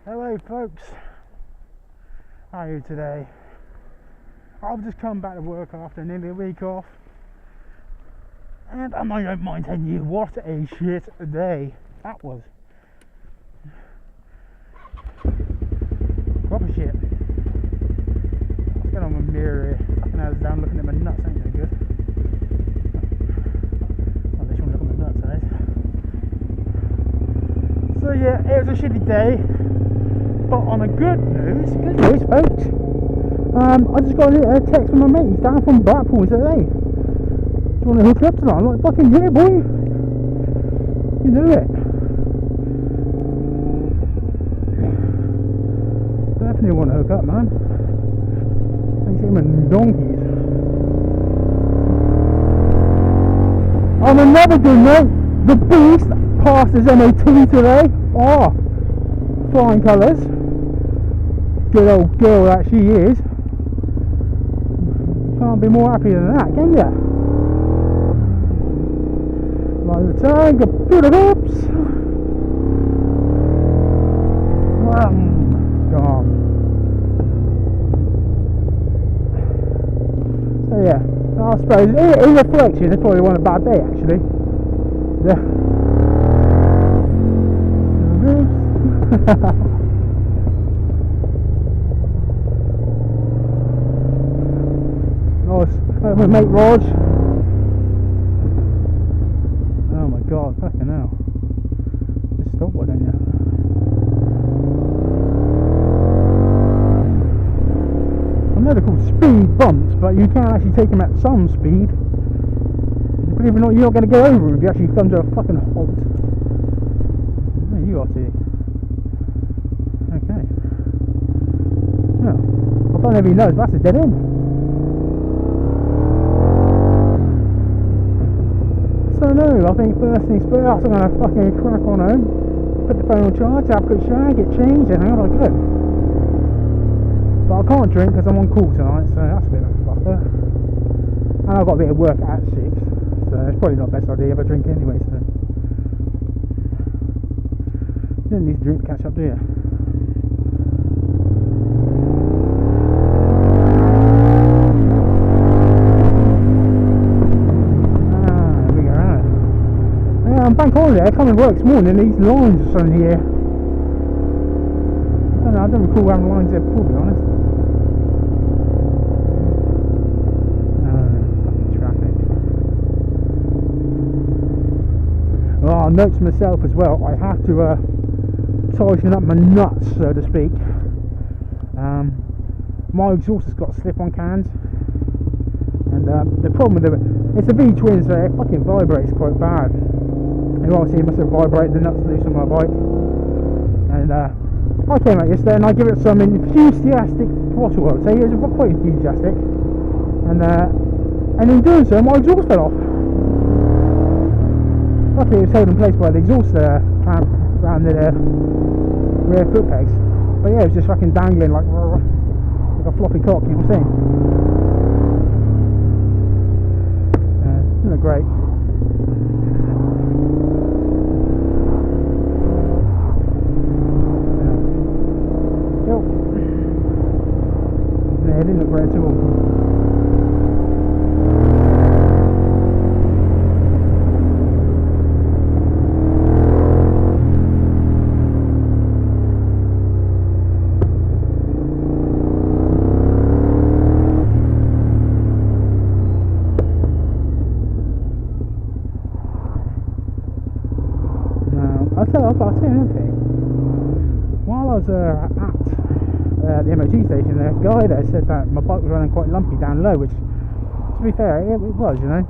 Hello folks, how are you today? I've just come back to work after nearly a week off, and I don't mind telling you what a shit day that was. Proper shit. Let's get on my mirror here. Fucking hell's down looking at my nuts, ain't that good? Well, this one look at my nuts, that is. So yeah, it was a shitty day. But on a good news folks, I just got a text from my mate. He's down from Blackpool. He said, hey, do you want to hook up tonight? I'm like, fucking yeah, boy. You do it. Definitely want to hook up, man. Ain't seen him in donkeys. On another good note, the Beast passed his MOT today. Oh, flying colours. Good old girl that she is. Can't be more happy than that, can ya? Like the tank of good hips. Gone. So yeah, I suppose in reflection, it's probably one a bad day actually. Yeah. My mate Rog. Oh my god, fucking hell. Just stop, why don't you? I know they're called speed bumps, but you can actually take them at some speed. Believe it or not, you're not going to get over them if you actually come to a fucking halt. Oh, you got to. Okay. Well, I don't know if he knows, but that's a dead end. So no, I think first things first, I'm going to fucking crack on home, put the phone on charge, have a good shower, get changed, and I'm going to go. But I can't drink because I'm on call tonight, so that's a bit of a fucker. And I've got a bit of work at 6, so it's probably not the best idea if I drink anyway, so. You don't need to drink to catch up, do you? Bank holiday, I come and work this morning, these lines are suddenly here. I don't recall having lines there before, to be honest. Fucking traffic. Well, I'll note to myself as well, I have to tighten up my nuts, so to speak. My exhaust has got slip-on cans, and the problem with it's a V-twin, so it fucking vibrates quite bad. And obviously it must have vibrated the nuts loose on my bike. And I came out yesterday and I give it some enthusiastic throttle, I would say. It was quite enthusiastic. And in doing so, my exhaust fell off. Luckily it was held in place by the exhaust clamp around the rear foot pegs. But yeah, it was just fucking dangling like a floppy cock, you know what I'm saying? Didn't look great. Yeah, it didn't look great at all. I'll tell you anything. While I was at the MOT station, the guy there said that my bike was running quite lumpy down low, which, to be fair, it was, you know.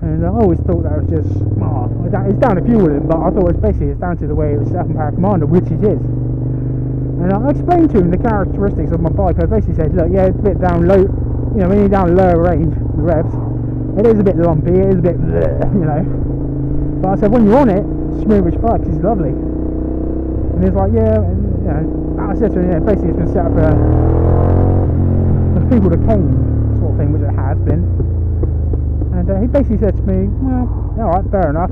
And I always thought that was just, it's down to fuel in, but I thought it's down to the way it was set up in Power Commander, which it is. And I explained to him the characteristics of my bike. I basically said, look, yeah, it's a bit down low, you know, when you're down lower range, the revs, it is a bit lumpy, it is a bit, you know. But I said, when you're on it, smooth as fuck, it's lovely. And he's like, yeah, and, you know, I said to him, yeah, basically it's been set up for people to cane sort of thing, which it has been. And he basically said to me, well, alright, fair enough.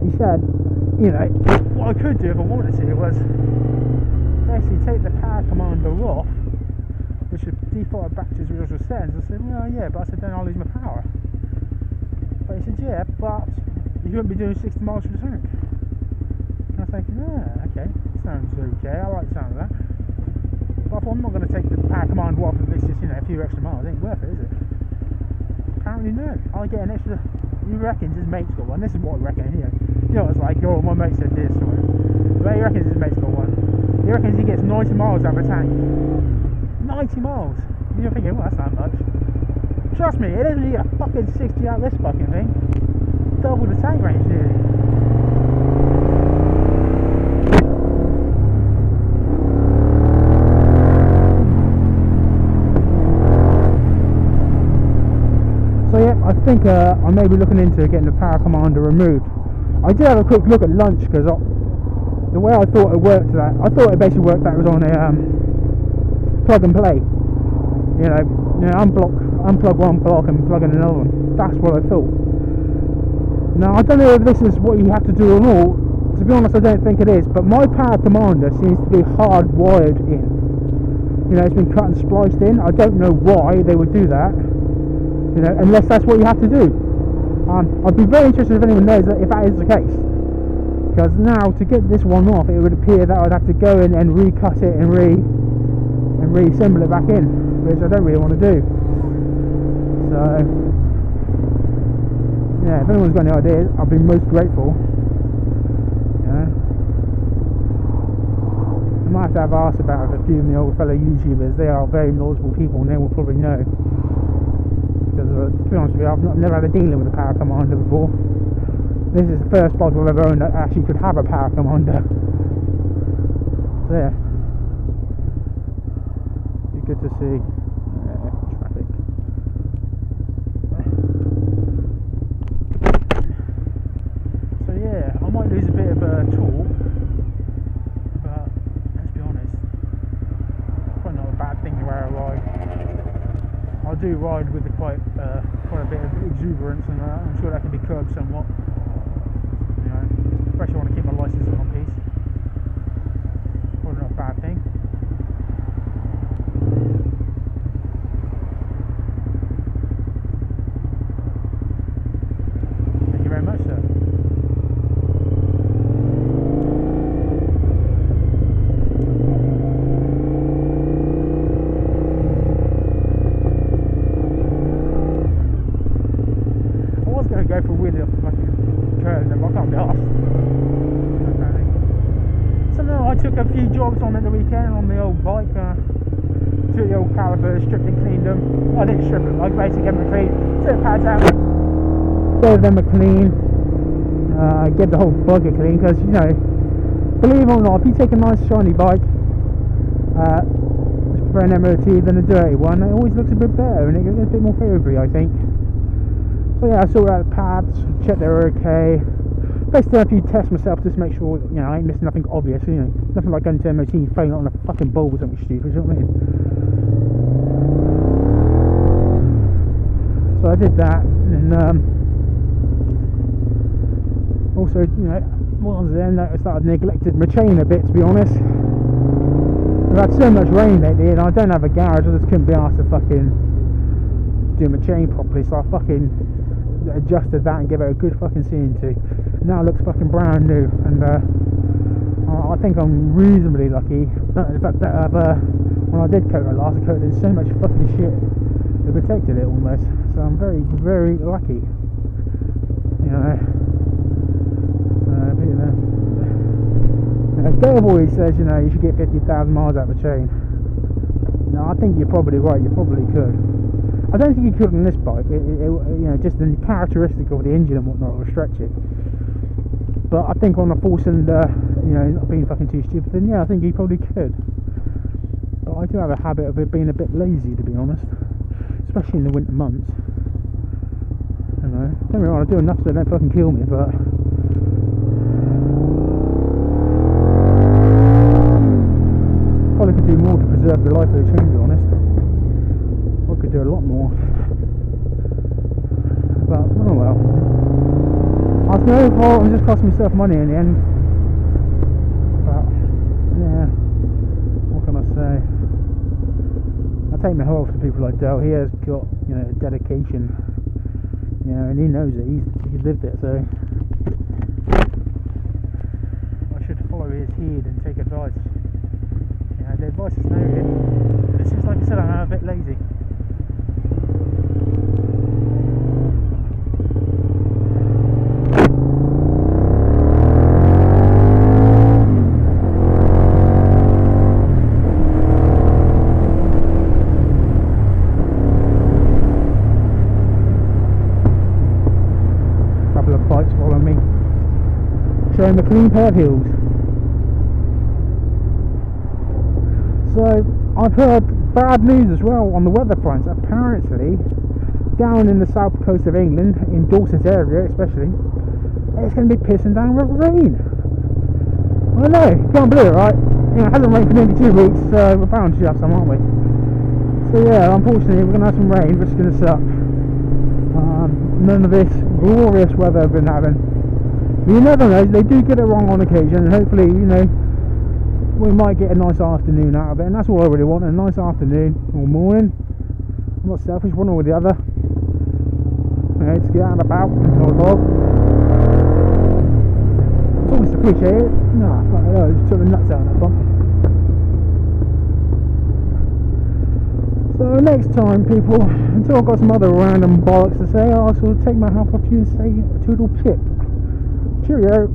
He said, you know, what I could do if I wanted to was basically take the power commander off, which would default back to its original settings. I said, well, yeah, but I said, then I'll lose my power. But he said, yeah, but you wouldn't be doing 60 miles through the tank. And I was thinking, yeah, okay, sounds okay, I like the sound of that. But I thought, I'm not going to take the power commander off if it's just, you know, a few extra miles. It ain't worth it, is it? Apparently no. I'll get an extra, he reckons his mate's got one. This is what I reckon, you know, it's like, oh, my mate said this, or, but he reckons his mate's got one. He reckons he gets 90 miles out of a tank. 90 miles. And you're thinking, well, that's not much. Trust me, it doesn't need a fucking 60 out this fucking thing. Double the tank range nearly. So yeah, I think I may be looking into getting the power commander removed. I did have a quick look at lunch because the way I thought it worked, that I thought it basically worked that it was on a plug and play. You know, unplug one block and plug in another one. That's what I thought. Now I don't know if this is what you have to do or not. To be honest, I don't think it is. But my power commander seems to be hardwired in. You know, it's been cut and spliced in. I don't know why they would do that. You know, unless that's what you have to do. I'd be very interested if anyone knows if that is the case. Because now to get this one off, it would appear that I'd have to go in and recut it and reassemble it back in, which I don't really want to do. So yeah, if anyone's got any ideas, I'll be most grateful. Yeah. I might have to have asked about a few of my old fellow YouTubers. They are very knowledgeable people and they will probably know. Because to be honest with you, I've never had a dealing with a power commander before. This is the first bike I've ever owned that actually could have a power commander. So yeah, be good to see traffic. So yeah, I might lose a bit of torque, but let's be honest, probably not a bad thing where I ride. I do ride with quite a bit of exuberance, and I'm sure that can be curbed somewhat. You know, especially want to keep my license in one piece. Probably not a bad thing. Thank you very much, sir. Go for a wheelie off the fucking curves and I can't be arsed. So no, I took a few jobs on at the weekend on the old bike. Took the old calipers, stripped and cleaned them. I didn't strip them, I basically gave them a clean. Took the pads out, gave them a clean, get the whole bike a clean, because you know, believe it or not, if you take a nice shiny bike for an MOT than a dirty one, it always looks a bit better and it gets a bit more favourably, I think. So yeah, I sorted out the pads, checked they were okay. Basically, a few tests myself just to make sure, you know, I ain't missing nothing obvious, you know. Nothing like going to MOT and failing on a fucking bulb or something stupid, you know what I mean? So I did that, and also, you know, while I was there, I noticed that I'd neglected my chain a bit, to be honest. We've had so much rain lately, and I don't have a garage, I just couldn't be asked to fucking do my chain properly, so I fucking adjusted that and gave it a good fucking seeing to. Now it looks fucking brand new, and I think I'm reasonably lucky. In fact, that when I did coat it last, I coated in so much fucking shit it protected it almost. So I'm very, very lucky. You know. So, you know, Dave always says, you know, you should get 50,000 miles out of a chain. No, I think you're probably right. You probably could. I don't think you could on this bike. You know, just the characteristic of the engine and whatnot will stretch it. But I think on a 4-cylinder, you know, not being fucking too stupid, then yeah, I think you probably could. But I do have a habit of it being a bit lazy, to be honest, especially in the winter months. You know, don't get me wrong, I do enough so they don't fucking kill me, but probably could do more to preserve the life of the chain, to be honest. I could do a lot more, but oh well. It's my own fault, I'm just costing myself money in the end. take my hat off to people like Dale. He has got, you know, dedication, you know, and he knows it. He's lived it, so I should follow his head and take advice. You know, the advice is noted. It's just like I said, I'm a bit lazy. Bikes following me, showing a clean pair of heels. So I've heard bad news as well on the weather front. Apparently down in the south coast of England, in Dorset area especially, it's going to be pissing down with rain. I know, you can't believe it, right? You know, it hasn't rained for nearly 2 weeks, so we're bound to have some, aren't we? So yeah, unfortunately we're going to have some rain, which is going to suck. None of this glorious weather I've been having. But you never know, they do get it wrong on occasion, and hopefully, you know, we might get a nice afternoon out of it, and that's all I really want, a nice afternoon or morning. I'm not selfish, one or the other. You know, to get out and about, it's always appreciated. No, fuck it, I just took the nuts out of that bump. So next time, people, until I've got some other random bollocks to say, I'll sort of take my hat off to you and say toodle pip. Cheerio.